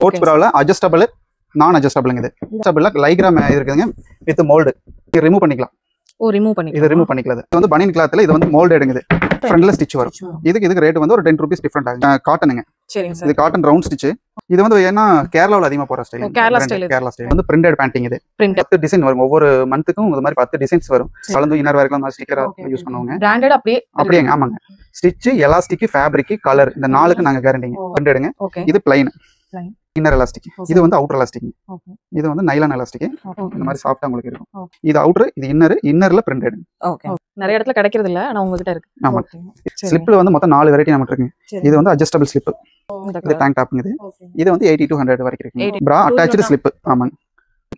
Sports ப்ராவில் adjustable நான் அட்ஜஸ்டபிள்ங்க. இது அட்ஜஸ்டபிள்ல லைக்ராம் இருக்குதுங்க வித் மோல்டு. ரிமூவ் பண்ணிக்கலாம். ரிமூவ் பண்ணிக்கலாம். இது ரிமூவ் பண்ணிக்கலாம். இது வந்து பனியன் கிளாத்ல இது வந்து மோல்டடுங்க. ஃப்ரண்ட்ல ஸ்டிச் வரும். இதுக்கு ரேட் வந்து ஒரு 10 ரூபீஸ் டிஃபரண்ட் ஆகும். காட்டனுங்க. சரிங்க சார். இது காட்டன் ரவுண்ட் ஸ்டிச். இது வந்து ஏன்னா கேரளாவுல அதிகமா போற ஸ்டைல். கேரளா ஸ்டைல் வந்து பிரிண்டட் பேண்டிங். இது 10 டிசைன் வரும். ஒவ்வொரு மந்த்துக்கும் இந்த மாதிரி 10 டிசைன்ஸ் வரும். கலந்து இன்னர் வரைக்கும் அந்த ஸ்டிக்கரா யூஸ் பண்ணுவாங்க. பிராண்டட் அப்படியே ஆமாங்க. ஸ்டிச், எலாஸ்டிக், ஃபேப்ரிக், கலர் இந்த நாலுக்கு நாங்க கேரண்டிங்க. பிரிண்டடுங்க. இது பிளைன் இன்னர் எலாஸ்டிக். இது வந்து அவுட்டர் எலாஸ்டிக். இது வந்து நைலான் எலாஸ்டிக். இந்த மாதிரி சாஃப்ட்டா உங்களுக்கு இருக்கும். இது அவுட்டர், இது இன்னர்ல பிரிண்டட். ஓகே. நிறைய இடத்துல கிடைக்கிறது இல்ல, ஆனா உங்ககிட்ட இருக்கு. ஆமா. ஸ்லிப்ல வந்து மொத்தம் 4 வெரைட்டி நமக்கு இருக்கு. இது வந்து அட்ஜஸ்டபிள் ஸ்லிப். இது டேங்க் டாப்ங்க. இது வந்து 80 to 100 வரைக்கும் இருக்கு. பிரா அட்டாச்டு ஸ்லிப். ஆமாங்க.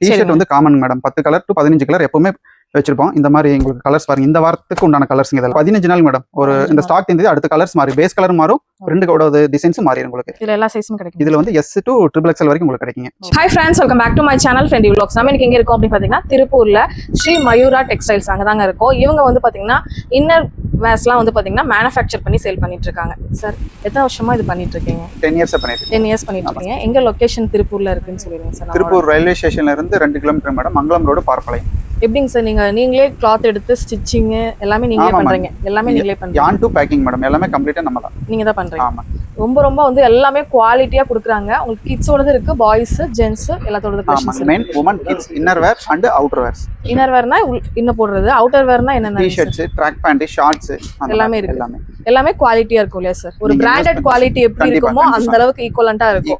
டி-ஷர்ட் வந்து common madam. 10 colour to 15 colour எப்பவுமே வச்சிருப்போம். இந்த மாதிரி உங்களுக்கு கலர்ஸ் பாருங்க. இந்த வாரத்துக்கு உண்டான கலர்ஸ் இதெல்லாம் 15 நாள் மேடம். ஒரு இந்த ஸ்டாக் தெரிஞ்சது அடுத்த கலர்ஸ் மாறி, பேஸ் கலர் மாறும், ரெண்டு கோட டிசைன்ஸ் மாறிடும் உங்களுக்கு. இதுல எல்லா சைஸும் கிடைக்கும். இதுல வந்து S to XXL வரைக்கும் உங்களுக்கு கிடைக்குங்க. Hi friends, welcome back to my channel friendy vlogs. நம்ம இன்னைக்கு எங்க இருக்கோம் அப்படி பாத்தீங்கன்னா திருப்பூர்ல ஸ்ரீ மயூரா டெக்ஸ்டைல்ஸ் அங்க தாங்க இருக்கோம். இவங்க வந்து பாத்தீங்கன்னா இன்னர் வேர்ஸ்லாம் வந்து பாத்தீங்கன்னா மேனுஃபேக்சர் பண்ணி சேல் பண்ணிட்டு இருக்காங்க. சார் எத்தனை வருஷமா இது பண்ணிட்டு இருக்கீங்க? 10 இயர்ஸ் பண்ணிட்டு இருக்கேன். 10 இயர்ஸ் பண்ணிட்டு இருக்கீங்க. எங்க லொகேஷன் திருப்பூர்ல இருக்குன்னு சொல்லுங்க சார். திருப்பூர் ரயில்வே ஸ்டேஷன்ல இருந்து 2 கிலோமீட்டர் மேடம். மங்களம் ரோடு பார்ப்பளை. எப்படிங்க சார் நீங்களே கிளாத் எடுத்து ஸ்டிச்சிங் எல்லாமே நீங்களே பண்றீங்க? எல்லாமே நீங்களே பண்றீங்க. யான் டு பேக்கிங் மேடம். எல்லாமே கம்ப்ளீட்டா நம்ம தான். நீங்க தான் பண்றீங்க. ஆமா. ரொம்ப வந்து எல்லாமே குவாலிட்டியா கொடுக்குறாங்க. உங்களுக்கு கிட்ஸோடது இருக்கு, பாய்ஸ், ஜென்ஸ் எல்லாத்தோடது கலெக்ஷன்ஸ் இருக்கு. Men, women, kids, inner wear and outer wears. Inner வேர்னா இன்ன போடுறது, அவுட்டர் வேர்னா என்னென்ன? டி-ஷர்ட்ஸ், ட்ராக் பேண்ட், ஷார்ட்ஸ் எல்லாமே இருக்கு. எல்லாமே குவாலிட்டியா இருக்கும் இல்லையா சார்? ஒரு பிராண்டட் குவாலிட்டி எப்படி இருக்குமோ அந்த அளவுக்கு ஈக்குவலண்டா இருக்கும்.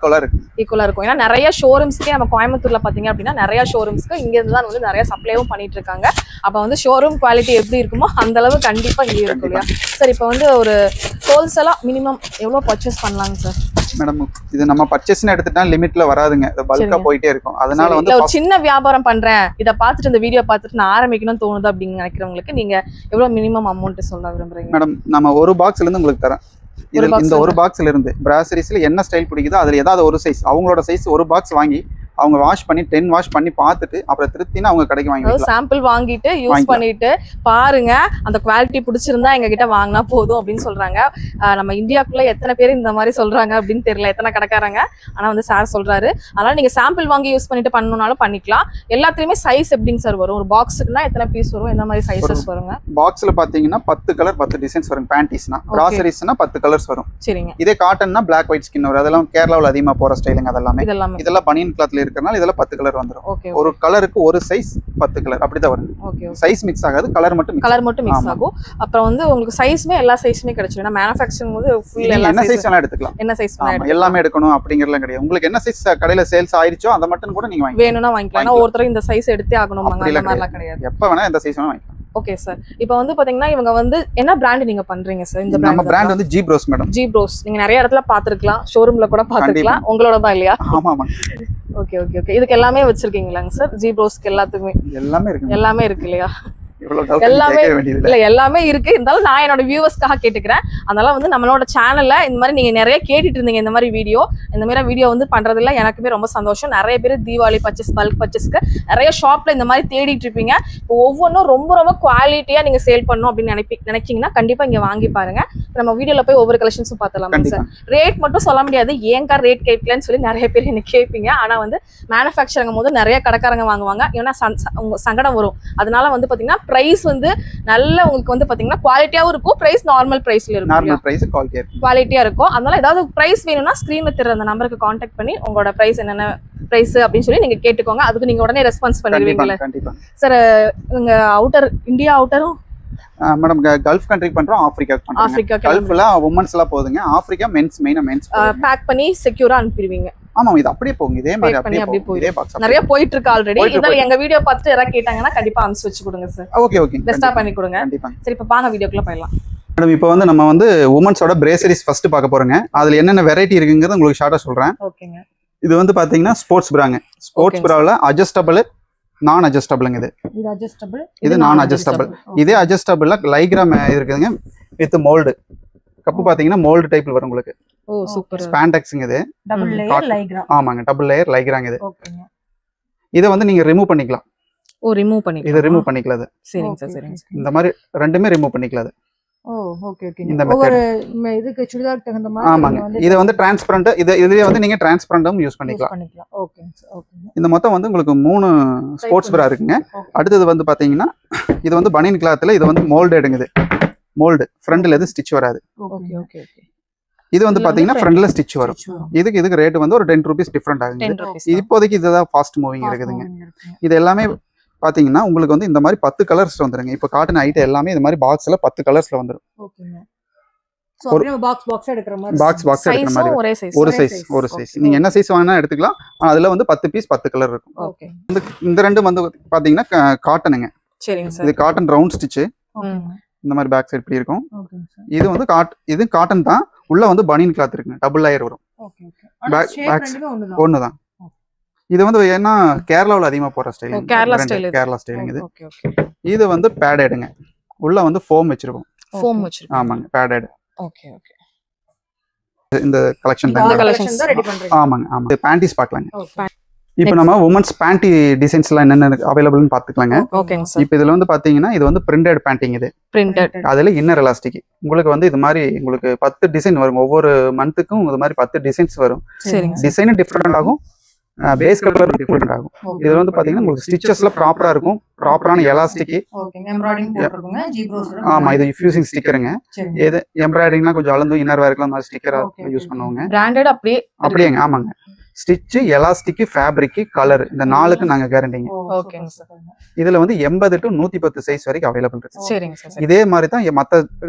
ஈக்குவலா இருக்கும். ஏன்னா நிறைய ஷோரூம்ஸ்க்கே நம்ம கோயம்புத்தூர்ல பாத்தீங்க அப்படின்னா நிறைய ஷோரூம்ஸ்க்கு இங்க இருந்து தான் வந்து நிறைய சப்ளைவும் பண்ணிட்டு இருக்காங்க. அப்ப வந்து ஷோரூம் குவாலிட்டி எப்படி இருக்குமோ அந்த அளவு கண்டிப்பா இங்க இருக்கும் இல்லையா சார்? இப்போ வந்து ஒரு ஹோல்சேலா மினிமம் எவ்வளவு பர்ச்சேஸ் பண்ணலாங்க சார்? மேடம் இது நம்ம பர்ச்சேஸ்னு எடுத்துட்டா லிமிட்ல வராதுங்க. இது பல்கா போயிட்டே இருக்கும். அதனால வந்து ஒரு சின்ன வியாபாரம் பண்றேன், இத பார்த்துட்டு இந்த வீடியோ பார்த்துட்டு நான் ஆரம்பிக்கணும்னு தோணுது அப்படின்னு நினைக்கிறவங்களுக்கு நீங்க எவ்வளவு மினிமம் அமௌண்ட் சொல்ல விரும்புறீங்க? மேடம் நம்ம ஒரு பாக்ஸ்ல இருந்து உங்களுக்கு தரேன். இந்த ஒரு பாக்ஸ்ல இருந்து பிராசரிஸ்ல என்ன ஸ்டைல் பிடிக்குதோ அதுல ஏதாவது ஒரு சைஸ், அவங்களோட சைஸ் ஒரு பாக்ஸ் வாங்கி அவங்க வாஷ் பண்ணி 10 வாஷ் பண்ணி பார்த்துட்டு அப்புறம் திருத்தினா அவங்க கடைக்கு வாங்கி சாம்பிள் வாங்கிட்டு யூஸ் பண்ணிட்டு பாருங்க, அந்த குவாலிட்டி பிடிச்சிருந்தா எங்க கிட்ட வாங்கினா போதும் அப்படின்னு சொல்றாங்க. நம்ம இந்தியாக்குள்ள எத்தனை பேர் இந்த மாதிரி சொல்றாங்க அப்படின்னு தெரியல, எத்தனை கடைக்காரங்க. ஆனா வந்து சார் சொல்றாரு. அதனால நீங்க சாம்பிள் வாங்கி யூஸ் பண்ணிட்டு பண்ணணும்னாலும் பண்ணிக்கலாம். எல்லாத்துலயுமே சைஸ் எப்படிங்க சார் வரும்? ஒரு பாக்ஸுக்குன்னா எத்தனை பீஸ் வரும்? என்ன மாதிரி சைஸஸ் வருங்க? பாக்ஸ்ல பாத்தீங்கன்னா 10 கலர் 10 டிசைன்ஸ் வரும். பேண்டிஸ்னா, பிராசரிஸ்னா 10 கலர்ஸ் வரும். சரிங்க. இதே காட்டன்னா பிளாக் ஒயிட் ஸ்கின் வரும். அதெல்லாம் கேரளாவுல அதிகமா போற ஸ்டைலுங்க. இதெல்லாம் பனியன் கிளாத்ல இருக்கறனால இதெல்லாம் 10 கலர் வந்துரும். ஒரு கலருக்கு ஒரு சைஸ் 10 கலர் அப்படிதான் வரும். சைஸ் மிக்ஸ் ஆகாது, கலர் மட்டும் மிக்ஸ் ஆகும். அப்புறம் வந்து உங்களுக்கு சைஸ்மே எல்லா சைஸ்மே கிடைச்சிடும். ஏன்னா மேனுஃபேக்சரிங் போது ஃபுல் என்ன சைஸ் வேணா எடுத்துக்கலாம். என்ன சைஸ் வேணா எல்லாமே எடுக்கணும் அப்படிங்கறதெல்லாம் கிடையாது. உங்களுக்கு என்ன சைஸ் கடையில சேல்ஸ் ஆயிருச்சோ அந்த மட்டும் கூட நீங்க வாங்கிக்கலாம். வேணும்னா வாங்கிக்கலாம். ஆனா ஒருத்தர் இந்த சைஸ் எடுத்தே ஆகணும்ங்க அந்த மாதிரிலாம் கிடையாது. எப்ப வேணா இந்த சைஸ் வேணா வாங்கிக்கலாம். Okay sir. இப்போ வந்து பாத்தீங்கன்னா இவங்க வந்து என்ன பிராண்ட் நீங்க பண்றீங்க சார்? இந்த நம்ம பிராண்ட் வந்து G Bros madam. G Bros நீங்க நிறைய இடத்துல பாத்துக்கலாம், ஷோரூம்ல கூட பாத்துக்கலாம். உங்களோட தான் இல்லையா? ஆமா ஆமா. Okay okay okay. இதுக்கு எல்லாமே வச்சிருக்கீங்களாங்க சார்? ஜி ப்ரோஸ்க்கு எல்லாத்துக்குமே எல்லாமே இருக்கு இல்லையா? எல்லாமே இருக்கு. இருந்தாலும் நான் என்னோட வியூவர்ஸ்க்காக கேட்டுக்கிறேன். அதனால வந்து நம்மளோட சேனல்ல இந்த மாதிரி நீங்க நிறைய கேட்டுட்டு இருந்தீங்க. இந்த மாதிரி வீடியோ வந்து பண்றதுல எனக்குமே ரொம்ப சந்தோஷம். நிறைய பேர் தீபாவளி பர்ச்சேஸ், பல்க் பர்ச்சேஸ்க்கு நிறைய ஷாப்ல இந்த மாதிரி தேடிட்டு இருப்பீங்க. இப்போ ஒவ்வொன்றும் ரொம்ப குவாலிட்டியா நீங்க சேல் பண்ணணும் அப்படின்னு நினைச்சீங்கன்னா கண்டிப்பா இங்க வாங்கி பாருங்க. நம்ம வீடியோல போய் ஒவ்வொரு கலெக்ஷன்ஸும் பார்த்தலாம் சார். ரேட் மட்டும் சொல்ல முடியாது, ஏங்கா ரேட் கேட்கலன்னு சொல்லி நிறைய பேர் என்ன கேட்பீங்க. ஆனா வந்து மேனுஃபேக்சரிங் போது நிறைய கடைக்காரங்க வாங்குவாங்க. ஏன்னா சங்கடம் வரும். அதனால வந்து பாத்தீங்கன்னா பிரைஸ் வந்து நல்ல உங்களுக்கு வந்து பாத்தீங்கன்னா குவாலிட்டியாவும் இருக்கும். பிரைஸ் நார்மல் பிரைஸ்ல இருக்கும். நார்மல் பிரைஸ் குவாலிட்டியா இருக்கும். அதனால ஏதாவது பிரைஸ் வேணும்னா ஸ்கிரீன்ல தெரியற அந்த நம்பருக்கு கான்டாக்ட் பண்ணி உங்களோட பிரைஸ் என்னென்ன பிரைஸ் அப்படின்னு சொல்லி நீங்க கேட்டுக்கோங்க. அதுக்கு நீங்க உடனே ரெஸ்பான்ஸ் பண்ணிடுவீங்களா சார்? உங்க அவுட்டர் இந்தியா அவுட்டரும் மேடம் கல்ஃப் கண்ட்ரி பண்றோம், ஆப்பிரிக்கா பண்றோம். கல்ஃப்ல வுமன்ஸ் எல்லாம் போகுதுங்க. ஆப்பிரிக்கா மென்ஸ் மெயினா மென்ஸ் பேக் பண்ணி செக்யூரா அனுப்பிடுவீங்க. ஆமா, இது அப்படியே போங்க. இதே மாதிரி அப்படியே போய் இதே பாக்ஸ் நிறைய போயிட்டு இருக்கு ஆல்ரெடி. இதனால எங்க வீடியோ பார்த்துட்டு யாரா கேட்டாங்கன்னா கண்டிப்பா அனுப்பிச்சு வச்சு கொடுங்க சார். ஓகே ஓகே, பெஸ்டா பண்ணி கொடுங்க. சரி, இப்போ வாங்க வீடியோக்குள்ள போயிடலாம். மேடம் இப்போ வந்து நம்ம வந்து வுமன்ஸோட பிரேசரிஸ் ஃபர்ஸ்ட் பார்க்க போறோங்க. அதுல என்னென்ன வெரைட்டி இருக்குங்கிறது உங்களுக்கு ஷார்ட்டா சொல்றேன். ஓகேங்க. இது வந்து பாத்தீங்கன்னா ஸ்போர்ட்ஸ் பிராங்க. ஸ்போர்ட்ஸ் பிராவில் அட்ஜஸ்டபிள் நான் அட்ஜஸ்டபிள்ங்க. இது நான் அட்ஜஸ்டபிள். இதே அட்ஜஸ்டபிள்ல லைக்ராம் இருக்குதுங்க வித் மோல்டு. கப்பு பாத்தீங்கன்னா மோல்டு டைப்ல வரும் உங்களுக்கு. ஓ சூப்பர். ஸ்பாண்டெக்ஸ்ங்க. இது டபுள் லேயர் லைக்ரா. ஆமாங்க, டபுள் லேயர் லைக்ராங்க. இது ஓகேங்க. இத வந்து நீங்க ரிமூவ் பண்ணிக்கலாம். ரிமூவ் பண்ணிக்கலாம். இத ரிமூவ் பண்ணிக்கலாம். சரிங்க சார், சரிங்க. இந்த மாதிரி ரெண்டுமே ரிமூவ் பண்ணிக்கலாம். ஓ ஓகே ஓகே. இந்த ஒவ்வொரு இதுக்கு சுடிதாருக்கு தகுந்த மாதிரி ஆமாங்க. இது வந்து டிரான்ஸ்பரண்ட், இதுலயே வந்து நீங்க டிரான்ஸ்பரண்டும் யூஸ் பண்ணிக்கலாம். Okay okay. இந்த மொத்தம் வந்து உங்களுக்கு 3 ஸ்போர்ட்ஸ் பிரா இருக்குங்க. அடுத்தது வந்து பாத்தீங்கன்னா இது வந்து பனியன் கிளாத்ல, இது வந்து மோல்டடுங்க. இது மோல்டு, ஃப்ரண்ட்ல எது ஸ்டிச் வராது. Okay okay okay. இது வந்து பாத்தீங்கன்னா ஃப்ரண்ட்ல ஸ்டிச் வரும். இதுக்கு ரேட் வந்து ஒரு 10 ரூபீஸ் டிஃபரெண்ட் ஆகுங்க. இப்போதைக்கு இதுதான் ஃபாஸ்ட் மூவிங் இருக்குதுங்க. இது எல்லாமே பாத்தீங்கன்னா உங்களுக்கு வந்து இந்த மாதிரி 10 கலர்ஸ் வந்துருங்க. இப்போ காட்டன் ஐட்டம் எல்லாமே இந்த மாதிரி பாக்ஸ்ல 10 கலர்ஸ்ல வந்துரும். ஓகேங்க. சோ அப்படியே பாக்ஸ் எடுக்கிற மாதிரி ஒரு சைஸ் நீங்க என்ன சைஸ் வேணா எடுத்துக்கலாம். அதுல வந்து 10 பீஸ் 10 கலர் இருக்கும். ஓகே. இந்த ரெண்டு வந்து பாத்தீங்கன்னா காட்டனுங்க. சரிங்க சார். இது காட்டன் ரவுண்ட் ஸ்டிட்ச். இந்த மாதிரி பேக் சைடு இப்படி இருக்கும். இது வந்து இது காட்டன் தான். உள்ள வந்து பனியன் கிளாத் இருக்குங்க. டபுள் லேயர் வரும். Okay okay. பேக் ஒண்ணுதான். இது வந்து ஏன்னா கேரளாவுல அதிகமா போற ஸ்டைல். கேரளா ஸ்டைலுங்க இது. Okay okay. இது வந்து பேடடுங்க. உள்ள வந்து ஃபோம் வச்சிருக்கோம். ஆமாங்க, பேடட். Okay okay. இந்த கலெக்ஷன் தான் ரெடி பண்றீங்க. ஆமாங்க. பேண்டிஸ் பார்க்கலாங்க. இப்போ நம்ம உமன்ஸ் பேண்டி டிசைன்ஸ்லாம் என்னென்ன அவைலபிள்னு பார்த்துக்கலாங்க. ஓகேங்க சார். இப்போ இதுல வந்து பாத்தீங்கன்னா இது வந்து பிரிண்டட் பேண்டிங். இது பிரிண்டட், அதுல இன்னர் எலாஸ்டிக். உங்களுக்கு வந்து இது மாதிரி உங்களுக்கு 10 டிசைன் வரும். ஒவ்வொரு மந்த்துக்கும் இது மாதிரி 10 டிசைன்ஸ் வரும். டிசைனும் டிஃப்ரெண்ட் ஆகும், பேஸ் கலர் டிஃப்ரெண்ட் ஆகும். இது வந்து பாத்தீங்கன்னா உங்களுக்கு ஸ்டிச்சஸ்ல ப்ராப்பரா இருக்கும். ப்ராப்பரான எலாஸ்டிக். ஆமா, இது ஃபியூசிங் ஸ்டிக்கருங்க. இது எம்ப்ராய்டரிங்னா கொஞ்சம் அளந்து இன்னர் வேர்க்கெல்லாம் மாதிரி ஸ்டிக்கரா யூஸ் பண்ணுவாங்க. பிராண்டட் அப்படியேங்க. ஆமாங்க. ஸ்டிச், எலாஸ்டிக், ஃபேப்ரிக், கலர், இந்த 4க்கு நாங்க கேரண்டிங்க. ஓகேங்க சார். இதுல வந்து 80 to 110 சைஸ் வரைக்கும் அவைலபிள் இருக்கு. சரிங்க சார். இதே மாதிரி தான் மத்த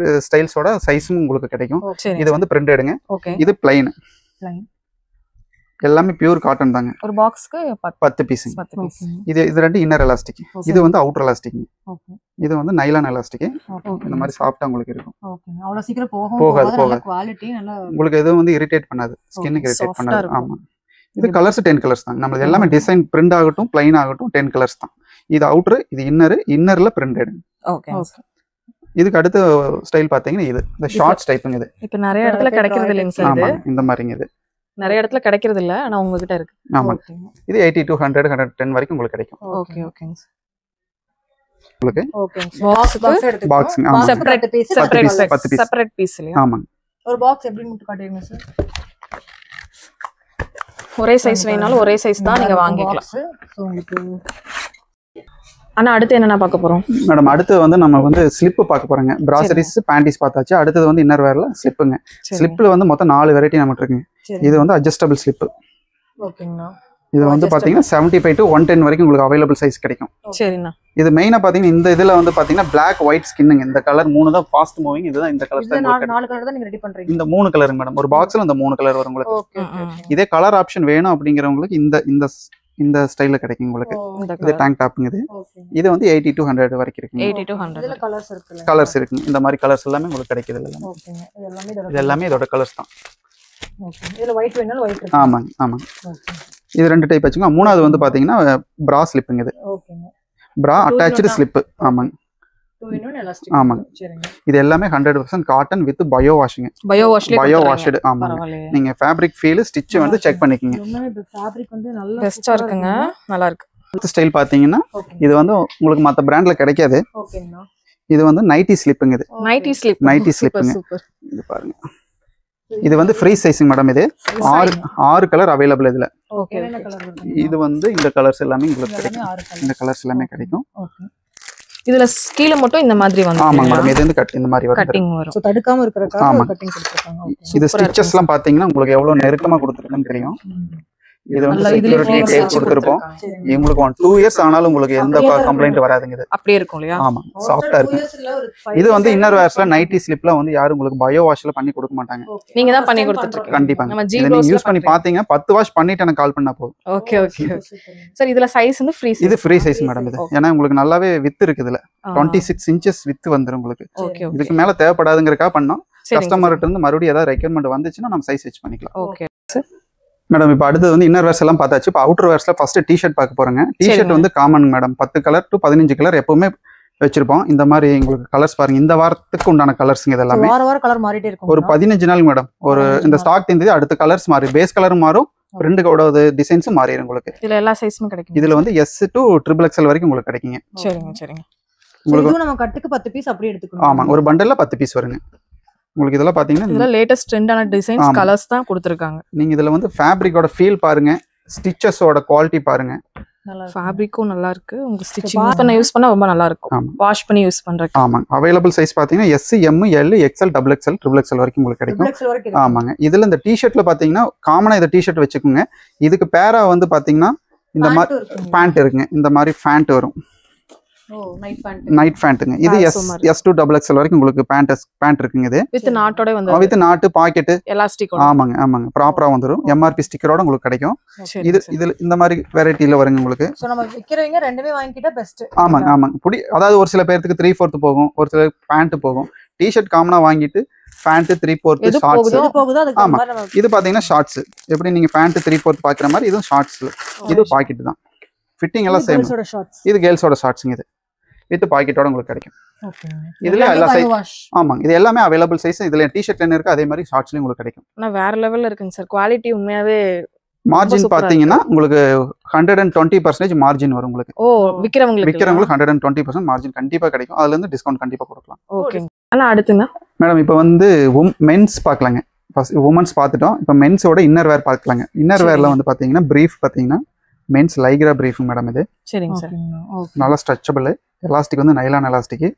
ஸ்டைல்ஸோட சைஸும் உங்களுக்கு கிடைக்கும். இது வந்து பிரிண்டடுங்க. இது பிளைன். எல்லாமே பியூர் காட்டன் தாங்க. ஒரு பாக்ஸ்க்கு 10 பீஸ். இது ரெண்டு இன்னர் எலாஸ்டிக். இது வந்து அவுட்டர் எலாஸ்டிக். இது வந்து நைலான் எலாஸ்டிக். இந்த மாதிரி சாஃப்ட்டா உங்களுக்கு இருக்கும். ஓகே. அவ்வளவு சீக்கிரம் போகாது. குவாலிட்டி நல்லா உங்களுக்கு எதுவும் வந்து இரிட்டேட் பண்ணாது. ஸ்கின்னுக்கு இரிட்டேட் பண்ணாது. ஆமா. இது கலர்ஸ் 10 கலர்ஸ் தான். நம்ம எல்லாமே டிசைன் பிரிண்ட் ஆகட்டும், பிளைன் ஆகட்டும் 10 கலர்ஸ் தான். இது அவுட்டர், இது இன்னர்ல பிரிண்டட். ஓகே. இதுக்கு அடுத்த ஸ்டைல் பாத்தீங்கன்னா இது இந்த ஷார்ட்ஸ் டைப்புங்க. இது இப்போ நிறைய இடத்துல கிடைக்கிறது இல்லைங்க சார். இது இந்த மாதிரிங்க. இது நிறைய இடத்துல கிடைக்கிறது இல்ல, ஆனா உங்ககிட்ட இருக்கு. ஆமா. இது 80 to 100 110 வரைக்கும் உங்களுக்கு கிடைக்கும். ஓகே ஓகேங்க சார். உங்களுக்கு ஓகேங்க. பாக்ஸ் செப்பரேட் பீஸ் 10 பீஸ் இல்லையா? ஆமா. ஒரு பாக்ஸ் எப்படி மட்டும் காட்டுவீங்க சார்? ஒரே சைஸ் வேணாலும் ஒரே சைஸ் தான் நீங்க வாங்கிக்கலாம். சோ உங்களுக்கு ஆனா அடுத்து என்னென்ன பார்க்க போறோம் மேடம்? அடுத்து வந்து நம்ம வந்து ஸ்லிப் பார்க்க போறோங்க. பிராசரிஸ், பேண்டிஸ் பார்த்தாச்சு. அடுத்தது வந்து இன்னர் வேர்ல ஸ்லிப்புங்க. ஸ்லிப்ல வந்து மொத்தம் 4 வெரைட்டி நமக்கு இருக்குங்க. இது வந்து அட்ஜஸ்டபிள் ஸ்லிப். ஓகேங்கண்ணா. இது வந்து பாத்தீங்கன்னா 75 to 110 வரைக்கும் உங்களுக்கு அவைலபிள் சைஸ் கிடைக்கும். சரிண்ணா. இது மெயினா பாத்தீங்கன்னா இந்த இதுல வந்து பாத்தீங்கன்னா Black white ஸ்கின்னுங்க. இந்த கலர் 3 தான் ஃபாஸ்ட் மூவிங். இதுதான் இந்த கலர் தான். 4 கலர் தான் நீங்க ரெடி பண்றீங்க. இந்த 3 கலர் மேடம். ஒரு பாக்ஸ்ல இந்த 3 கலர் வரும் உங்களுக்கு. ஓகே. இதே கலர் ஆப்ஷன் வேணும் அப்படிங்கறவங்களுக்கு இந்த ஸ்டைல்ல கிடைக்கும் உங்களுக்கு. இது டேங்க் டாப்ங்க. இது வந்து 80 to 100 வரைக்கும் இருக்கு. 80 to 100. இதுல கலர்ஸ் இருக்கு. இந்த மாதிரி கலர்ஸ் எல்லாமே உங்களுக்கு கிடைக்குது இல்ல? ஓகேங்க. இது எல்லாமே இதோட கலர்ஸ் தான். ஓகே. இதுல ஒயிட் வேணாலும் ஒயிட் இருக்கு. ஆமாங்க. ஓகே. இது ரெண்டு டைப் வச்சுங்க. மூணாவது வந்து பாத்தீங்கன்னா பிரா ஸ்லிப்புங்க. இது ஓகேங்க. பிரா அட்டாச்டு ஸ்லிப். ஆமாங்க. 2 in 1 எலாஸ்டிக். ஆமாங்க. சரிங்க. இது எல்லாமே 100% cotton with bio washing. Bio washed. ஆமாங்க. நீங்க ஃபேப்ரிக் ஃபீல் ஸ்டிட்ச் வந்து செக் பண்ணிக்கங்க. இந்த ஃபேப்ரிக் வந்து நல்ல பெஸ்டா இருக்குங்க. நல்லா இருக்கு. அடுத்த ஸ்டைல் பாத்தீங்கன்னா இது வந்து உங்களுக்கு மத்த பிராண்ட்ல கிடைக்காது. ஓகேங்க. இது வந்து நைட்டி ஸ்லிப்புங்க. இது நைட்டி ஸ்லிப்புங்க. இது பாருங்க. இது வந்து ஃப்ரீ சைசிங் மேடம். இது 6 கலர் அவைலபிள் இதுல. ஓகே. இது வந்து இந்த கலர்ஸ் எல்லாமே உங்களுக்கு கிடைக்கும். இந்த கலர்ஸ் எல்லாமே கிடைக்கும். ஓகே. இதுல கீழ மட்டும் இந்த மாதிரி வந்து. ஆமா மேடம். இது வந்து கட் இந்த மாதிரி வரும். கட்டிங் வரும். சோ தடுக்காம இருக்கறதுக்காக கட்டிங் கொடுத்திருக்காங்க. இது ஸ்டிச்சஸ்லாம் பாத்தீங்கன்னா உங்களுக்கு எவ்வளவு நெருக்கமா கொடுத்திருக்குன்னு தெரியும். இது வந்து செக்யூரிட்டி டேப் கொடுத்திருப்போம். உங்களுக்கு 2 இயர்ஸ் ஆனாலும் உங்களுக்கு எந்த கம்ப்ளைண்ட் வராதுங்க. இது அப்படியே இருக்கும் இல்லையா? ஆமா, சாஃப்ட்டா இருக்கு. இது வந்து இன்னர் வேர்ஸ்ல நைட்டி ஸ்லிப்ல வந்து யாரும் உங்களுக்கு பயோ வாஷ்ல பண்ணி கொடுக்க மாட்டாங்க. நீங்க தான் பண்ணி கொடுத்துட்டு இருக்கீங்க. கண்டிப்பா. இத நீங்க யூஸ் பண்ணி பாத்தீங்க. 10 வாஷ் பண்ணிட்டு எனக்கு கால் பண்ணா போதும். Okay okay. சரி, இதுல சைஸ் வந்து ஃப்ரீ சைஸ். இது ஃப்ரீ சைஸ் மேடம். இது ஏன்னா உங்களுக்கு நல்லாவே வித் இருக்குது. இதுல 26 inches வித் வந்துரும் உங்களுக்கு. இதுக்கு மேல தேவைப்படாதுங்கறதுக்காக பண்ணோம். கஸ்டமர்ட்ட இருந்து மறுபடியும் ஏதாவது ரெக்யர்மென்ட் வந்துச்சுன்னா நம்ம சைஸ் வெச் பண்ணிக்கலாம். Okay sir. மேடம் இப்போ அடுத்து வந்து இன்னர் வேர்ஸ் எல்லாம் பார்த்தாச்சு. இப்போ அவுட்டர் வேர்ஸ்ல ஃபர்ஸ்ட் டிஷர்ட் பார்க்க போறேங்க. டிஷர்ட் வந்து common madam. 10 colour to 15 colour எப்பவுமே வச்சிருப்போம். இந்த மாதிரி உங்களுக்கு கலர்ஸ் பாருங்க. இந்த வாரத்துக்கு உண்டான கலர்ஸ்ங்க. இது எல்லாமே வார கலர் மாறிட்டே இருக்கும். ஒரு 15 நாள் மேடம். ஒரு இந்த ஸ்டாக் தீர்ந்தது அடுத்த கலர்ஸ் மாறி, பேஸ் கலரும் மாறும், பிரிண்ட் கோட டிசைன்ஸும் மாறிடும் உங்களுக்கு. இதுல எல்லா சைஸும் கிடைக்கும். இதுல வந்து S to XXL வரைக்கும் உங்களுக்கு கிடைக்குங்க. சரிங்க. உங்களுக்கு நம்ம கட்டுக்கு 10 பீஸ் அப்படியே எடுத்துக்கணும். ஆமா, ஒரு பண்டல்ல 10 பீஸ் வருங்க. உங்களுக்கு இதெல்லாம் பாத்தீங்கன்னா இதெல்லாம் லேட்டஸ்ட் ட்ரெண்டான டிசைன்ஸ் கலர்ஸ் தான் கொடுத்திருக்காங்க. நீங்க இதுல வந்து ஃபேப்ரிக்கோட ஃபீல் பாருங்க, ஸ்டிச்சஸோட குவாலிட்டி பாருங்க. ஃபேப்ரிக்கும் நல்லா இருக்கு. உங்க ஸ்டிச்சிங் பண்ண யூஸ் பண்ணா ரொம்ப நல்லா இருக்கும். வாஷ் பண்ணி யூஸ் பண்றதுக்கு. ஆமா, அவைலபிள் சைஸ் பாத்தீங்கன்னா S, M, L, XL, XXL, XXL வரைக்கும் உங்களுக்கு கிடைக்கும். ஆமாங்க. இதுல இந்த டி-ஷர்ட்ல பாத்தீங்கன்னா காமனா இந்த டி-ஷர்ட் வச்சுக்கோங்க. இதுக்கு பேரா வந்து பாத்தீங்கன்னா இந்த மாதிரி பேண்ட் இருக்குங்க. இந்த மாதிரி பேண்ட் வரும். நைட் பேண்ட்ங்க. இது S to XXL வரைக்கும் உங்களுக்கு பேண்ட் இருக்குங்க. இது வித் நாட்டோட வந்து வித் நாட் பாக்கெட் எலாஸ்டிக். ஆமாங்க ப்ராப்பரா வந்துரும். MRP ஸ்டிக்கரோட உங்களுக்கு கிடைக்கும். இது இந்த மாதிரி வெரைட்டில வருங்க உங்களுக்கு. சோ நம்ம விக்கிறவங்க ரெண்டுமே வாங்கிட்டா பெஸ்ட். ஆமாங்க. அதாவது ஒரு சில பேருக்கு 3/4 போகும், ஒரு சில பேண்ட் போகும். டி-ஷர்ட் காமனா வாங்கிட்டு பேண்ட் 3/4 ஷார்ட்ஸ் போகுது. ஆமா, இது பாத்தீங்கன்னா ஷார்ட்ஸ். எப்படி நீங்க பேண்ட் 3/4 பாக்குற மாதிரி இதுவும் ஷார்ட்ஸ். இது பாக்கெட் தான். ஃபிட்டிங் எல்லாம் சேம். இது கேர்ள்ஸோட ஷார்ட்ஸ்ங்க. இது வித் பாக்கெட்டோட உங்களுக்கு கிடைக்கும். இதுல எல்லா சைஸ். ஆமாங்க, இது எல்லாமே அவைலபிள் சைஸ். இதுல டி-ஷர்ட்ல என்ன இருக்கு அதே மாதிரி ஷார்ட்ஸ்லயும் உங்களுக்கு கிடைக்கும். ஆனா வேற லெவல்ல இருக்குங்க சார். குவாலிட்டி உண்மையாவே. மார்ஜின் பாத்தீங்கன்னா உங்களுக்கு 120% மார்ஜின் வரும் உங்களுக்கு. விக்கிறவங்களுக்கு 120% மார்ஜின் கண்டிப்பா கிடைக்கும். அதுல இருந்து டிஸ்கவுண்ட் கண்டிப்பா கொடுக்கலாம். ஓகே. ஆனா அடுத்துங்க மேடம் இப்போ வந்து மென்ஸ் பார்க்கலாங்க. ஃபர்ஸ்ட் உமன்ஸ் பார்த்துட்டோம். இப்போ மென்ஸோட இன்னர் வேர் பார்க்கலாங்க. இன்னர் வேர்ல வந்து பாத்தீங்கன்னா பிரீஃப் பாத்தீங்கன்னா மென்ஸ் லைக்ரா பிரீஃப் மேடம். இது சரிங்க சார். நல்லா ஸ்ட்ரெச்சபிள். எலாஸ்டிக் வந்து நைலான் எலாஸ்டிக்.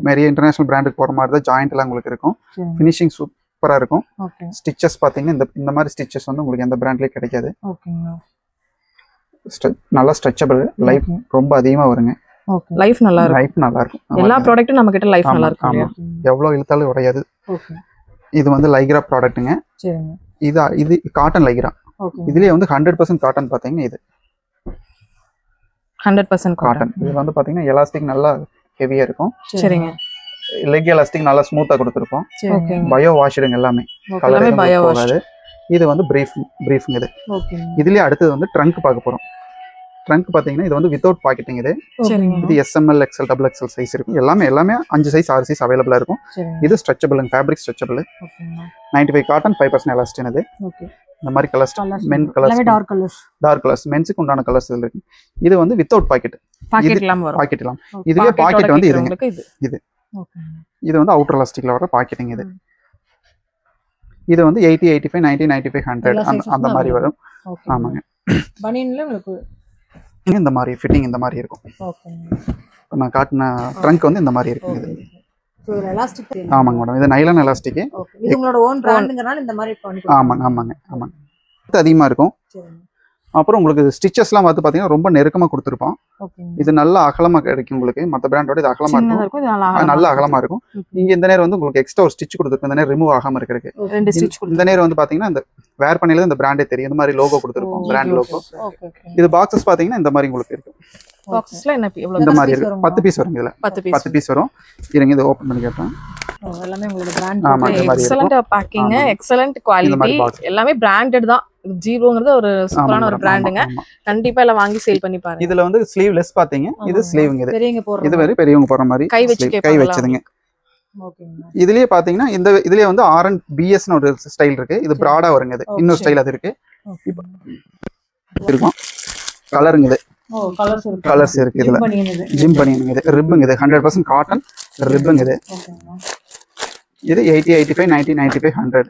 நிறைய இன்டர்நேஷனல் பிராண்டுக்கு போற மாதிரி தான் ஜாயிண்ட் எல்லாம் உங்களுக்கு இருக்கும். ஃபினிஷிங் சூப்பரா இருக்கும். ஸ்டிச்சஸ் பாத்தீங்கன்னா இந்த மாதிரி ஸ்டிச்சஸ் வந்து உங்களுக்கு எந்த பிராண்ட்லயும் கிடைக்காது. நல்லா ஸ்ட்ரெச்சபிள். லைஃப் ரொம்ப அதிகமா வருங்க. லைஃப் நல்லா இருக்கும். எல்லா ப்ராடக்ட்டும் நம்ம கிட்ட லைஃப் நல்லா இருக்கும். எவ்வளவு இழுத்தாலும் உடையாது. இது வந்து லைக்ரா ப்ராடக்ட்டுங்க. இது காட்டன் லைக்ரா. இதுலயே வந்து 100% காட்டன் பாத்தீங்கன்னா இது 100% காட்டன். இது வந்து பாத்தீங்கன்னா எலாஸ்டிக் நல்லா ஹெவியா இருக்கும். சரிங்க. லெக் எலாஸ்டிக் நல்லா ஸ்மூத்தா கொடுத்துருப்போம். பயோ வாஷ்டுங்க எல்லாமே. எல்லாமே பயோ வாஷ். இது வந்து பிரீஃப்ங்க. இது இதுலயே அடுத்தது வந்து ட்ரங்க் பார்க்க போறோம். ட்ரங்க் பாத்தீங்கன்னா இது வந்து வித்தவுட் பாக்கெட்டிங். இது SML, XL, XXL சைஸ் இருக்கும். எல்லாமே 5 சைஸ் 6 சைஸ் அவைலபிளா இருக்கும். இது stretchable, fabric stretchable. 95 cotton, 5% elastin. இது இந்த மாதிரி கலர்ஸ், மென் கலர்ஸ், டார்க் கலர்ஸ், மென்ஸ்க்கு உண்டான கலர்ஸ் இதுல இருக்கு. இது வந்து வித்தவுட் பாக்கெட். பாக்கெட் இல்லாம. இதுலயே பாக்கெட் வந்து இது வந்து அவுட்டர் எலாஸ்டிக்ல வர பாக்கெட்டிங். இது வந்து 80, 85, 90, 95, 100 அந்த மாதிரி வரும். ஆமாங்க. பனியன்ல உங்களுக்கு இந்த மாதிரி ஃபிட்டிங் இந்த மாதிரி இருக்கும். நான் காட்டின ட்ரங்க் வந்து இந்த மாதிரி இருக்குங்க. ஆமாங்க மேடம். இது நைலான் எலாஸ்டிக். இது உங்களோட ஓன் பிராண்ட்ங்கறனால இந்த மாதிரி பண்ணிக்கலாம். ஆமாங்க. இது அதிகமா இருக்கும். அப்புறம் உங்களுக்கு ஸ்டிச்சஸ்லாம் பார்த்து பாத்தீங்கன்னா ரொம்ப நெருக்கமா கொடுத்துருப்போம். இது நல்ல அகலமா கிடைக்கும் உங்களுக்கு. மற்ற பிராண்டோட இது அகலமா இருக்கும். நல்ல அகலமா இருக்கும். நீங்க இந்த நேரம் வந்து உங்களுக்கு எக்ஸ்ட்ரா ஒரு ஸ்டிச் கொடுத்துருக்கோம். இந்த நேரம் ரிமூவ் ஆகாம இருக்கிறதுக்கு. இந்த நேரம் வந்து பாத்தீங்கன்னா இந்த வேர் பண்ணில இந்த பிராண்டே தெரியும். இந்த மாதிரி லோகோ கொடுத்துருப்போம், பிராண்ட் லோகோ. இது பாக்ஸஸ் பாத்தீங்கன்னா இந்த மாதிரி உங்களுக்கு இருக்கும். பாக்ஸ்ல என்ன எவ்வளவு இந்த மாதிரி இருக்கு. 10 பீஸ் வரும். இதுல 10 பீஸ் வரும். இருங்க இத ஓபன் பண்ணி காட்டுறேன். எல்லாமே உங்களோட பிராண்ட். ஆமா, இந்த மாதிரி எக்ஸலென்ட் பேக்கிங், எக்ஸலென்ட் குவாலிட்டி. எல்லாமே பிராண்டட் தான். ஜீரோங்கிறது ஒரு சூப்பரான ஒரு பிராண்டுங்க. கண்டிப்பா எல்லாம் வாங்கி சேல் பண்ணி பாருங்க. இதுல வந்து ஸ்லீவ்லெஸ் பாத்தீங்க. இது ஸ்லீவ்ங்க. இது வேற பெரியவங்க போற மாதிரி கை வச்சதுங்க. இதுலயே பாத்தீங்கன்னா இதுலயே வந்து RNBS னு ஒரு ஸ்டைல் இருக்கு. இது பிராடா வருங்க. இது இன்னொரு ஸ்டைல் அது இருக்கு. இருக்கும் கலருங்க. இது கலர்ஸ் இருக்கு. இதுல ஜிம் பனியனுங்க. இது ரிப்புங்க. இது 100% காட்டன் ரிப்புங்க. இது 80, 85, 90, 95, 100.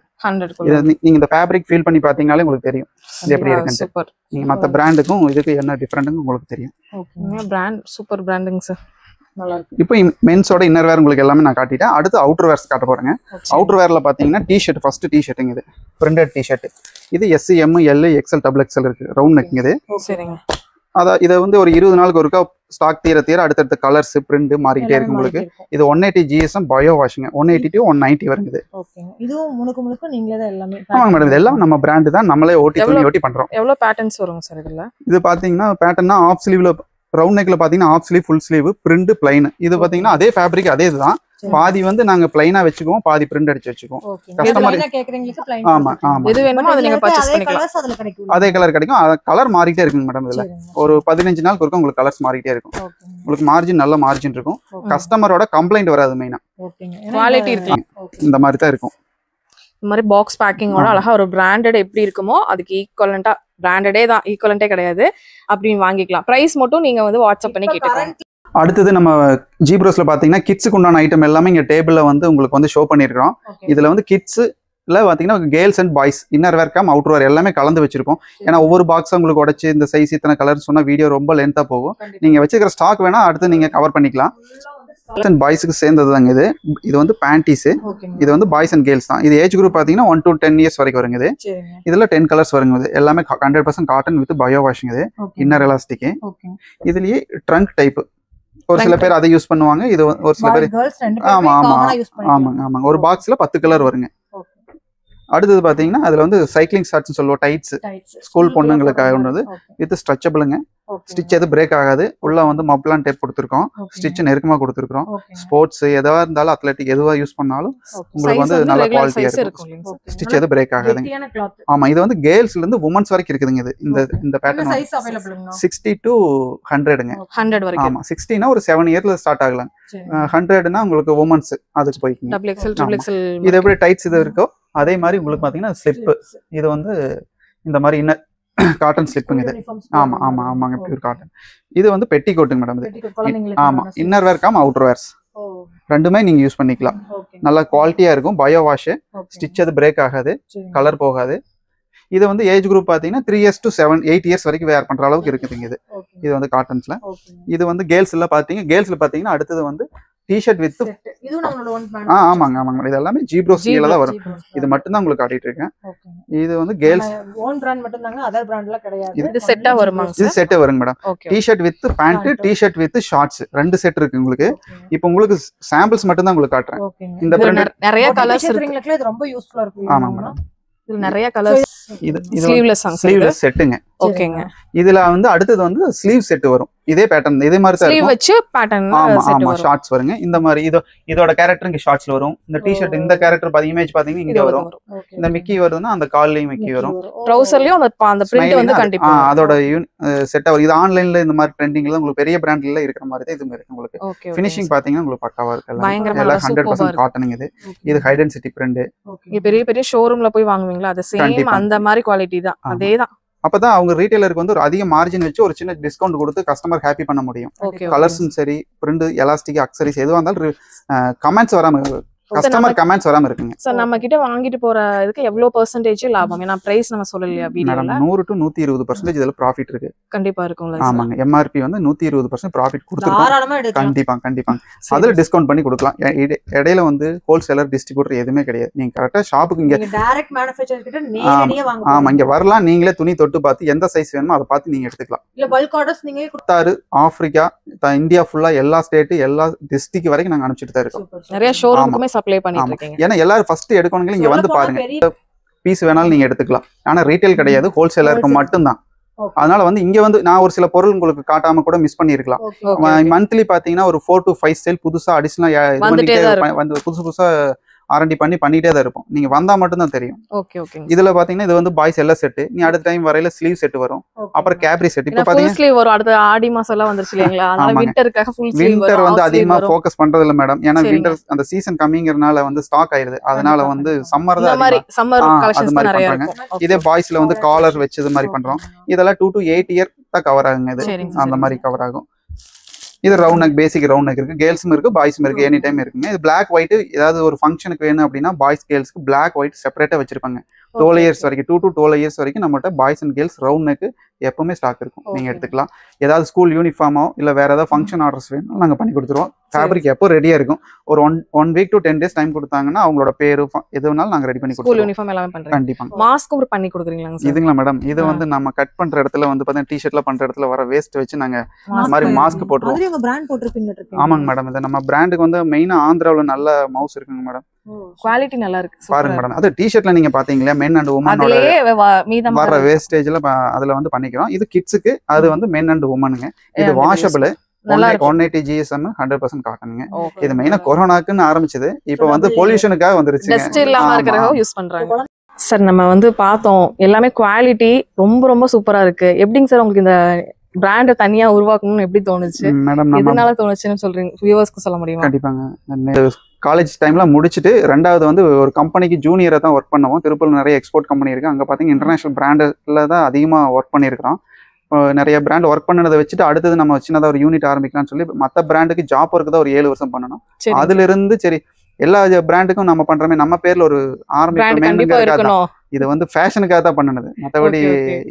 இது நீங்க இந்த ஃபேப்ரிக் ஃபீல் பண்ணி பாத்தீங்கனாலே உங்களுக்கு தெரியும் இது எப்படி இருக்குன்னு. நீங்க மத்த பிராண்டுக்கும் இதுக்கு என்ன டிஃபரண்ட்னு உங்களுக்கு தெரியும். Okay. Brand super branding sir. நல்லா இருக்கு. இப்போ மென்ஸோட இன்னர் வேர் உங்களுக்கு எல்லாமே நான் காட்டிட்டேன். அடுத்து அவுட்டர் வேர்ஸ் காட்ட போறேங்க. அவுட்டர் வேர்ல பாத்தீங்கன்னா டி-ஷர்ட், ஃபர்ஸ்ட் டி-ஷர்ட்டுங்க. இது பிரிண்டட் டி-ஷர்ட். இது S, M, L, XL, XXL இருக்கு. ரவுண்ட் நெக்ங்க. இது சரிங்க. இதை வந்து ஒரு 20 நாளுக்கு ஒருக்கா ஸ்டாக் தீர அடுத்தடுத்த கலர்ஸ் பிரிண்ட் மாறிக்கிட்டே இருக்கு உங்களுக்கு. இது 180 GSM பயோ வாஷிங். 180 to 190 வருது. இதுவும் முழுக்க நீங்களே தான் எல்லாமே. ஆமாங்க மேடம். இதெல்லாம் நம்ம பிராண்ட் தான். நம்மளே ஓட்டி பண்றோம். எவ்வளவு பேட்டர்ன்ஸ் வருங்க சார் இதுல? இது பாத்தீங்கன்னா பேட்டர்னா ஆஃப் ஸ்லீவ்ல ரவுண்ட் நெக்ல பாத்தீங்கன்னா of sleeve, full sleeve, print, plain. இது பாத்தீங்கன்னா அதே ஃபேப்ரிக் அதே இதுதான். பாதி வந்து நாங்க பிளைனா வெச்சுக்குவோம், பாதி பிரிண்ட் அடிச்சு வெச்சுக்குவோம். கஸ்டமர் கேக்குறீங்களுக்கு பிளைன். ஆமா. எது வேணுமோ அத நீங்க பர்சேஸ் பண்ணிக்கலாம். அதுல கிடைக்கும். அதே கலர் கிடைக்கும். கலர் மாறிட்டே இருக்குங்க மேடம். இதுல ஒரு 15 நாளுக்கு ஒருக்க உங்களுக்கு கலர்ஸ் மாறிட்டே இருக்கும். உங்களுக்கு மார்ஜின் நல்ல மார்ஜின் இருக்கும். கஸ்டமரோட கம்ப்ளைண்ட் வராது மெயினா. குவாலிட்டி இருக்கு. இந்த மாதிரி தான் இருக்கும். இந்த மாதிரி பாக்ஸ் பேக்கிங்கோட அழகா ஒரு பிராண்டட் எப்படி இருக்குமோ அதுக்கு ஈக்குவலண்டா பிராண்டடே தான், ஈக்குவலண்டே கிடையாது அப்படின்னு வாங்கிக்கலாம். பிரைஸ் மட்டும் நீங்க வந்து வாட்ஸ்அப் பண்ணி கேட்டுக்கோங்க. அடுத்தது நம்ம ஜீப்ரோஸ்ல பாத்தீங்கன்னா கிட்ஸுக்கு உண்டான ஐட்டம் எல்லாமே இங்க டேபிள்ல வந்து உங்களுக்கு வந்து ஷோ பண்ணிருக்கோம். இதுல வந்து கிட்ஸ்ல பாத்தீங்கன்னா girls and boys inner wear cum outer wear எல்லாமே கலந்து வச்சிருக்கோம். ஏன்னா ஒவ்வொரு பாக்ஸ் உங்களுக்கு உடைச்சு இந்த சைஸ் இத்தனை கலர் சொன்னா வீடியோ ரொம்ப லென்த்தா போகும். நீங்க வச்சிருக்கிற ஸ்டாக் வேணா அடுத்து நீங்க கவர் பண்ணிக்கலாம். அண்ட் பாய்ஸுக்கு சேர்ந்தது தாங்க இது. இது வந்து பேண்டீஸ். இது வந்து பாய்ஸ் அண்ட் கேர்ள்ஸ் தான். இது ஏஜ் குரூப் பாத்தீங்கன்னா 1 to 10 இயர்ஸ் வரைக்கும் வருங்க. இது இதுல 10 கலர்ஸ் வருங்க. இது எல்லாமே 100% காட்டன் வித் பயோ வாஷிங். இது இன்னர் எலாஸ்டிக். இதுலயே ட்ரங்க் டைப் ஒரு சில பேர் அதை யூஸ் பண்ணுவாங்க. இது ஒரு சில பேர் ஆமா ஆமா ஆமாங்க ஆமாங்க. ஒரு பாக்ஸ்ல 10 கலர் வருங்க. அடுத்தது பாத்தீங்கன்னா அதுல வந்து சைக்கிளிங் ஷார்ட்ஸ் சொல்லுவோம், டைட்ஸ் ஸ்கூல் பொண்ணுங்களுக்காக உள்ளது. வித் ஸ்ட்ரெச்சபிளுங்க. ஸ்டிச் எது பிரேக் ஆகாது. உள்ள வந்து மப்ளான் டேப் கொடுத்துருக்கோம். ஸ்டிச் நெருக்கமா கொடுத்துருக்கோம். ஸ்போர்ட்ஸ் எதுவா இருந்தாலும் அத்லெட்டிக் எதுவா யூஸ் பண்ணாலும் உங்களுக்கு வந்து நல்ல குவாலிட்டியா இருக்கும். ஸ்டிச் எது பிரேக் ஆகாதுங்க. ஆமா இது வந்து கேர்ள்ஸ்ல இருந்து உமன்ஸ் வரைக்கும் இருக்குதுங்க. இது இந்த பேட்டர்ன் 60 to 100ங்க. 100 வரைக்கும். ஆமா 60னா ஒரு 7 இயர்ல ஸ்டார்ட் ஆகலாம். 100னா உங்களுக்கு உமன்ஸ் அதுக்கு போய்க்குங்க. டபுள் எக்ஸ்எல் ட்ரிபிள் எக்ஸ்எல் இது எப்படி டைட்ஸ் இது இருக்கோ அதே மாதிரி உங்களுக்கு பாத்தீங்கன்னா ஸ்லிப். இது வந்து இந்த மாதிரி இன்னர் காட்டன் ஸ்லிப்புங்க. இது ஆமா ஆமா ஆமாங்க பியூர் காட்டன். இது வந்து பெட்டி கோட்டுங்க மேடம். இது ஆமா inner wear cum outer wears ரெண்டுமே நீங்க யூஸ் பண்ணிக்கலாம். நல்ல குவாலிட்டியா இருக்கும். Bio wash. ஸ்டிச் அது பிரேக் ஆகாது. கலர் போகாது. இது வந்து ஏஜ் குரூப் பாத்தீங்கன்னா 3 years to 8 years வரைக்கும் வேர் பண்ற அளவுக்கு இருக்குதுங்க. இது வந்து காட்டன்ஸ்ல. இது வந்து கேர்ள்ஸ்ல பாத்தீங்கன்னா அடுத்தது வந்து டிஷர்ட் வித் இது நம்மளோட ஓன் பிராண்ட். ஆமாங்க ஆமாங்க. இது எல்லாமே ஜீப்ரோஸ் கீழ தான் வரும். இது மட்டும் தான் உங்களுக்கு காட்டிட்டு இருக்கேன். இது வந்து கேர்ள்ஸ் ஓன் பிராண்ட் மட்டும் தாங்க, அதர் பிராண்ட்ல கிடையாது. இது செட்டா வருமா சார்? இது செட் வருங்க madam. T-shirt with pant, t-shirt with shorts ரெண்டு செட் இருக்கு உங்களுக்கு. இப்போ உங்களுக்கு சாம்பிள்ஸ் மட்டும் தான் உங்களுக்கு காட்டுறேன். இந்த பிராண்ட் நிறைய கலர்ஸ் இருக்குங்களா. இது ரொம்ப யூஸ்ஃபுல்லா இருக்கு. ஆமாங்க மேடம். இதுல நிறைய கலர்ஸ். இது ஸ்லீவ்லெஸ் செட்டுங்க. ஓகேங்க. இதுல வந்து அடுத்தது வந்து ஸ்லீவ் செட் வரும். இதே பேட்டர்ன் இதே மாதிரி தான் ஸ்லீவ் வச்சு பேட்டர்ன் ஆமா ஷார்ட்ஸ் வருங்க. இந்த மாதிரி இதோட கேரக்டர் இங்க ஷார்ட்ஸ்ல வரும். இந்த டி-ஷர்ட் இந்த கேரக்டர் பாதி இமேஜ் பாத்தீங்கன்னா இங்க வரும். இந்த மிக்கி வருதுன்னா அந்த கால்லயும் மிக்கி வரும். ட்ரவுசர்லயும் அந்த பிரிண்ட் வந்து கண்டிப்பா அதோட செட் ஆகும். இது ஆன்லைன்ல இந்த மாதிரி ட்ரெண்டிங்ல உங்களுக்கு பெரிய பிராண்ட்ல இருக்கிற மாதிரி தான் இதுவும் இருக்கு உங்களுக்கு. ஃபினிஷிங் பாத்தீங்கன்னா உங்களுக்கு பக்காவா இருக்கு. எல்லாம் 100% காட்டனுங்க. இது ஹை டென்சிட்டி பிரிண்ட். இங்க பெரிய பெரிய ஷோரூம்ல போய் வாங்குவீங்களா அது சேம் அந்த மாதிரி குவாலிட்டி தான். அதேதான். அப்பதான் அவங்க ரீட்டைலருக்கு வந்து ஒரு அதிக மார்ஜின் வச்சு ஒரு சின்ன டிஸ்கவுண்ட் கொடுத்து கஸ்டமர் ஹாப்பி பண்ண முடியும். கலர்ஸும் சரி பிரிண்ட் எலாஸ்டிக் அக்சரிஸ் எதுவா இருந்தாலும் கமெண்ட்ஸ் வராம கஸ்டமர் கமெண்ட்ஸ் வராம இருக்குங்க. சார் நம்ம கிட்ட வாங்கிட்டு போற இதுக்கு எவ்வளவு பெர்சன்டேஜ் லாபம்? ஏன்னா பிரைஸ் நம்ம சொல்லலையா வீடியோல. 100 to 120% இதுல ப்ராஃபிட் இருக்கு. கண்டிப்பா இருக்கும்ல. ஆமாங்க. எம்ஆர்பி வந்து 120% ப்ராஃபிட் கொடுத்துருக்கோம். கண்டிப்பா அதுல டிஸ்கவுண்ட் பண்ணி கொடுக்கலாம். இடையில வந்து ஹோல்சேலர் டிஸ்ட்ரிபியூட்டர் எதுவுமே கிடையாது. நீங்க கரெக்டா ஷாப்புக்கு இங்க டைரக்ட் மேனுஃபேக்சரர் கிட்ட நேரடியா வாங்க. ஆமா இங்க வரலாம். நீங்களே துணி தொட்டு பார்த்து எந்த சைஸ் வேணுமோ அதை பார்த்து நீங்க எடுத்துக்கலாம். இல்ல பல்க் ஆர்டர்ஸ் நீங்க கொடுத்தாரு. ஆப்பிரிக்கா இந்தியா ஃபுல்லா எல்லா ஸ்டேட் எல்லா டிஸ்ட்ரிக்ட் வரைக்கும் நாங்க அனுப்பிச்சிட்டு தான் இருக்கோம். நிறைய ஷோரூமுக்குமே சப்ளை பண்ணிட்டு இருக்கீங்க. ஏன்னா எல்லாரும் ஃபர்ஸ்ட் எடுக்கணுங்க. இங்க வந்து பாருங்க. பீஸ் வேணாலும் நீங்க எடுத்துக்கலாம். ஆனா ரீட்டைல் கிடையாது, ஹோல்சேலருக்கு மட்டும்தான். அதனால வந்து இங்க வந்து நான் ஒரு சில பொருள் உங்களுக்கு காட்டாம கூட மிஸ் பண்ணிருக்கலாம். மந்த்லி பாத்தீங்கன்னா ஒரு 4 to 5 சேல் புதுசா அடிஷனலா வந்து புதுசா ஆர்என்டி பண்ணிட்டே தான் இருப்போம். நீங்க வந்தா மட்டும் தான் தெரியும். இதுல பாத்தீங்கன்னா இது வந்து பாய்ஸ் எல்லாம் செட். நீ அடுத்த டைம் வரையில ஸ்லீவ் செட் வரும். அப்புறம் கேப்ரி செட். இப்ப பாத்தீங்கன்னா ஸ்லீவ் வரும். அடுத்த ஆடி மாசம் எல்லாம் வந்துருச்சு இல்லீங்களா. அதனால விண்டருக்காக ஃபுல் ஸ்லீவ் வரும். விண்டர் வந்து அதிகமா ஃபோக்கஸ் பண்றது இல்ல மேடம். ஏன்னா விண்டர் அந்த சீசன் கம்மிங்கறனால வந்து ஸ்டாக் ஆயிருது. அதனால வந்து சம்மர் தான் சம்மர் கலெக்ஷன்ஸ் நிறைய இருக்கு. இதே பாய்ஸ்ல வந்து காலர் வெச்சது மாதிரி பண்றோம். இதெல்லாம் 2 to 8 இயர் தான் கவர் ஆகுங்க. இது அந்த மாதிரி கவர் ஆகும். இது ரவுண்ட் நெக், பேசிக் ரவுண்ட் நெக் இருக்கு. கேர்ள்ஸும் இருக்கு, பாய்ஸும் இருக்கு. எனி டைம் இருக்குங்க. இது பிளாக் ஒயிட் ஏதாவது ஒரு ஃபங்க்ஷனுக்கு வேணும் அப்படின்னா பாய்ஸ் கேர்ள்ஸ்க்கு பிளாக் ஒயிட் செப்பரேட்டா வச்சிருப்பாங்க. 12 years வரைக்கும் 2 to 12 years வரைக்கும் நம்மகிட்ட boys and girls round neck எப்பவுமே ஸ்டாக் இருக்கும். நீங்க எடுத்துக்கலாம். ஏதாவது ஸ்கூல் யூனிஃபார்மோ இல்ல வேற ஏதாவது ஃபங்க்ஷன் ஆர்டர்ஸ் வேணும் நாங்க பண்ணி கொடுத்துருவோம். ஃபேப்ரிக் எப்போ ரெடியா இருக்கும். ஒரு 1 week to 10 days டைம் கொடுத்தாங்கன்னா அவங்களோட பேரு எது வேணாலும் நாங்க ரெடி பண்ணி கொடுத்துருவோம். ஸ்கூல் யூனிஃபார்ம் எல்லாமே பண்றோம். கண்டிப்பா. மாஸ்க்கும் பண்ணி கொடுக்குறீங்களா சார்? இதுங்களா மேடம். இது வந்து நம்ம கட் பண்ற இடத்துல வந்து பாத்தீங்கன்னா டி-ஷர்ட்ல பண்ற இடத்துல வர வேஸ்ட் வச்சு நாங்க இந்த மாதிரி மாஸ்க் போட்டுருவோம். அதுல பிராண்ட் போட்டுருப்பீங்க. ஆமாங்க மேடம். இது நம்ம பிராண்டுக்கு வந்து மெயினா ஆந்திராவுல நல்ல மவுஸ் இருக்குங்க மேடம். குவாலிட்டி நல்லா இருக்கு பாருங்க மேடம். அது டி-ஷர்ட்ல நீங்க பாத்தீங்களா மென் அண்ட் வுமனோட வர வேஸ்டேஜ்ல அதுல வந்து பண்ணிக்கிறோம். இது கிட்ஸுக்கு, அது வந்து மென் அண்ட் வுமனுங்க. இது வாஷபிள் 180 GSM 100% காட்டனுங்க. இது மெயினா கொரோனாக்குன்னு ஆரம்பிச்சது. இப்போ வந்து பொல்யூஷனுக்காக வந்துருச்சு. டஸ்ட் இல்லாம இருக்கறதுக்காக யூஸ் பண்றாங்க. சார் நம்ம வந்து பார்த்தோம் எல்லாமே குவாலிட்டி ரொம்ப ரொம்ப சூப்பரா இருக்கு. எப்படிங்க சார் உங்களுக்கு இந்த பிராண்ட தனியா உருவாக்கணும்னு எப்படி தோணுச்சு? மேடம் எதனால தோணுச்சுன்னு சொல்றீங்க வியூவர்ஸ்க்கு சொல்ல முடியுமா? கண்டிப்பாங்க. காலேஜ் டைம்ல முடிச்சுட்டு ரெண்டாவது வந்து ஒரு கம்பெனிக்கு ஜூனியரா தான் ஒர்க் பண்ணுவோம். திருப்பூர்ல நிறைய எக்ஸ்போர்ட் கம்பெனி இருக்கு. அங்க பாத்தீங்கன்னா இன்டர்நேஷனல் பிராண்ட்ல தான் அதிகமா ஒர்க் பண்ணிருக்கிறோம். நிறைய பிராண்ட் ஒர்க் பண்ணதை வச்சுட்டு அடுத்தது நம்ம சின்னதாக ஒரு யூனிட் ஆரம்பிக்கலாம்னு சொல்லி மற்ற பிராண்டுக்கு ஜாப் ஒர்க்கு தான் ஒரு 7 வருஷம் பண்ணணும். அதுல இருந்து சரி எல்லா பிராண்டுக்கும் நம்ம பண்றோமே நம்ம பேர்ல ஒரு ஆரம்பிக்கணும். இது வந்து ஃபேஷனுக்காக தான் பண்ணனது, மற்றபடி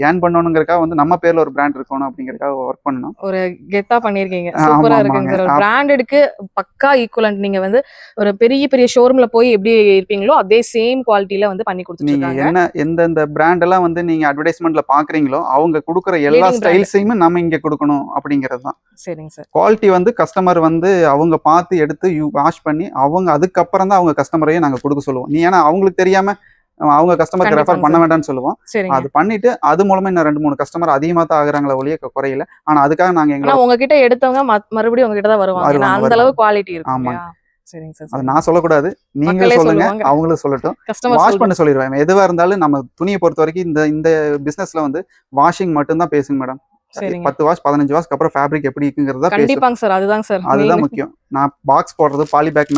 ஏர்ன் பண்ணணுங்கிறதுக்காக வந்து நம்ம பேர்ல ஒரு பிராண்ட் இருக்கணும் அப்படிங்கறதுக்காக ஒர்க் பண்ணணும். ஒரு கெத்தா பண்ணிருக்கீங்க, சூப்பரா இருக்குங்க சார். ஒரு பிராண்டடுக்கு பக்கா ஈக்குவலன்ட். நீங்க வந்து ஒரு பெரிய பெரிய ஷோரூம்ல போய் எப்படி இருப்பீங்களோ அதே சேம் குவாலிட்டில வந்து பண்ணி கொடுத்துருக்காங்க. நீங்க என்ன எந்தெந்த பிராண்ட் எல்லாம் வந்து நீங்க அட்வர்டைஸ்மெண்ட்ல பாக்குறீங்களோ அவங்க கொடுக்குற எல்லா ஸ்டைல்ஸையுமே நம்ம இங்க கொடுக்கணும் அப்படிங்கிறது தான். சரிங்க சார். குவாலிட்டி வந்து கஸ்டமர் வந்து அவங்க பார்த்து எடுத்து வாஷ் பண்ணி அவங்க அதுக்கப்புறம் தான் அவங்க கஸ்டமரையும் நாங்க கொடுக்க சொல்லுவோம். நீ ஏன்னா அவங்களுக்கு தெரியாம அவங்க கஸ்டமருக்கு ரெஃபர் பண்ண வேண்டாம்னு சொல்லுவோம். அது பண்ணிட்டு அது மூலமா இன்னும் 2-3 கஸ்டமர் அதிகமா தான் ஆகுறாங்களே ஒழிய குறையில. ஆனா அதுக்காக நாங்க எங்க உங்ககிட்ட எடுத்தவங்க மறுபடியும் உங்ககிட்ட தான் வருவாங்க, அந்த அளவு குவாலிட்டி இருக்கு. ஆமா சரிங்க சார். அது நான் சொல்லக்கூடாது, நீங்களே சொல்லுங்க, அவங்களும் சொல்லட்டும். வாஷ் பண்ண சொல்லிடுவேன். எதுவா இருந்தாலும் நம்ம துணியை பொறுத்த வரைக்கும் இந்த பிசினஸ்ல வந்து வாஷிங் மட்டும் தான் பேசுங்க மேடம். 10 வாஷ் 15 வாஷ்க்கு அப்புறம் ஃபேப்ரிக் எப்படி இருக்குங்கிறத கண்டிப்பாங்க சார். அதுதான் சார், அதுதான் முக்கியம். நான் பாக்ஸ் போடுறது பாலி பேக்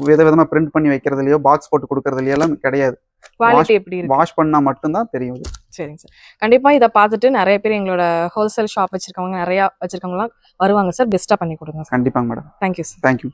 விதவிதமா பிரிண்ட் பண்ணி வைக்கிறதுலயோ பாக்ஸ் போட்டு கொடுக்கறதுலயோ எல்லாம் கிடையாது. குவாலிட்டி எப்படி இருக்கு வாஷ் பண்ணா மட்டும் தான் தெரியும். சரிங்க சார். கண்டிப்பா இத பார்த்துட்டு நிறைய பேர் எங்களோட ஹோல்சேல் ஷாப் வச்சிருக்கவங்க நிறைய வச்சிருக்கவங்க வருவாங்க சார். பெஸ்டா பண்ணி கொடுங்க. கண்டிப்பாங்க மேடம். Thank you sir. தேங்க்யூ.